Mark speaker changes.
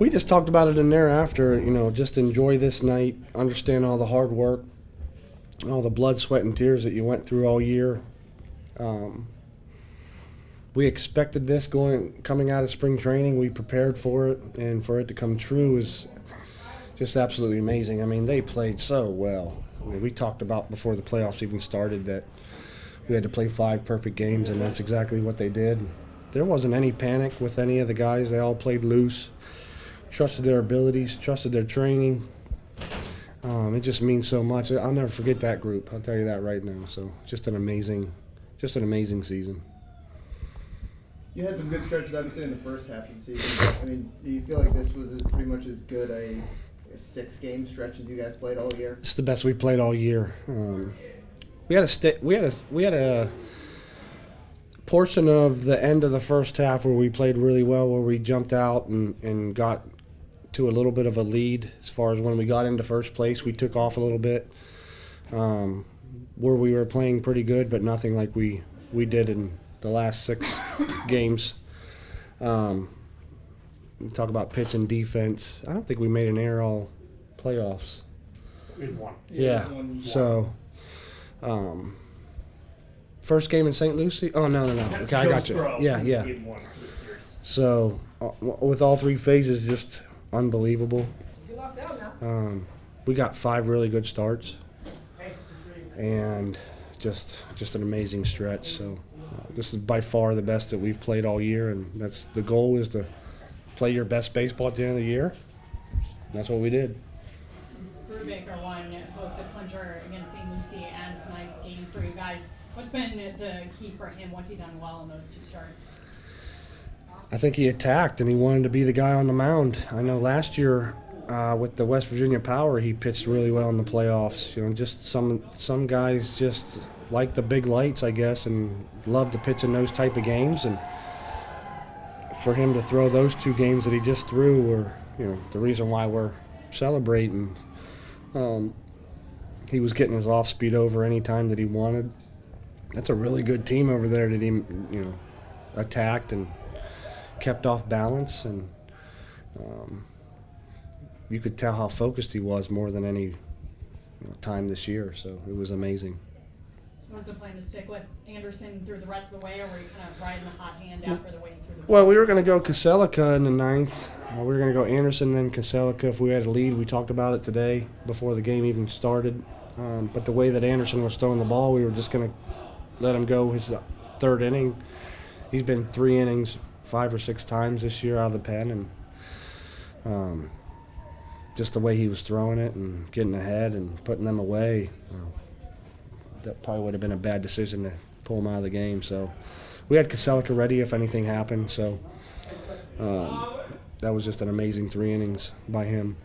Speaker 1: We just talked about it in there after, just enjoy this night, understand all the hard work, all the blood, sweat, and tears that you went through all year. Um, we expected this coming out of spring training. We prepared for it, and for it to come true is just absolutely amazing. I mean, they played so well. I mean, we talked about before the playoffs even started that we had to play 5 perfect games, and that's exactly what they did. There wasn't any panic with any of the guys. They all played loose, trusted their abilities, trusted their training. It just means so much. I'll never forget that group. I'll tell you that right now. So just an amazing season.
Speaker 2: You had some good stretches, obviously, in the first half of the season. I mean, do you feel like this was pretty much as good a 6-game stretch as you guys played all year?
Speaker 1: It's the best we played all year. We had a portion of the end of the first half where we played really well, where we jumped out and got to a little bit of a lead. As far as when we got into first place, we took off a little bit, where we were playing pretty good, but nothing like we did in the last 6 games. We talk about pitch and defense. I don't think we made an error all playoffs.
Speaker 3: We had one.
Speaker 1: Yeah. So, first game in St. Lucie. Oh no. Okay, I got you. Yeah.
Speaker 3: Game 1 for this series.
Speaker 1: So, with all 3 phases, just unbelievable. We got 5 really good starts, and just an amazing stretch. So, this is by far the best that we've played all year, and that's the goal, is to play your best baseball at the end of the year. That's what we did.
Speaker 4: Brubaker won both the clincher against St. Lucie and tonight's game for you guys. What's been the key for him? What's he done well in those 2 starts?
Speaker 1: I think he attacked, and he wanted to be the guy on the mound. I know last year with the West Virginia Power, he pitched really well in the playoffs. Just some guys just like the big lights, I guess, and love to pitch in those type of games. And for him to throw those 2 games that he just threw were, the reason why we're celebrating. He was getting his off speed over any time that he wanted. That's a really good team over there that he, attacked and kept off balance, and you could tell how focused he was more than any time this year. So it was amazing.
Speaker 4: Was the plan to stick with Anderson through the rest of the way, or were you kind of riding the hot hand after the way through the
Speaker 1: Well, we were going to go Kaselica in the 9th. We were going to go Anderson, then Kaselica if we had a lead. We talked about it today before the game even started. But the way that Anderson was throwing the ball, we were just going to let him go his 3rd inning. He's been 3 innings 5 or 6 times this year out of the pen, and just the way he was throwing it and getting ahead and putting them away, that probably would have been a bad decision to pull him out of the game. So we had Kaselica ready if anything happened. So that was just an amazing 3 innings by him.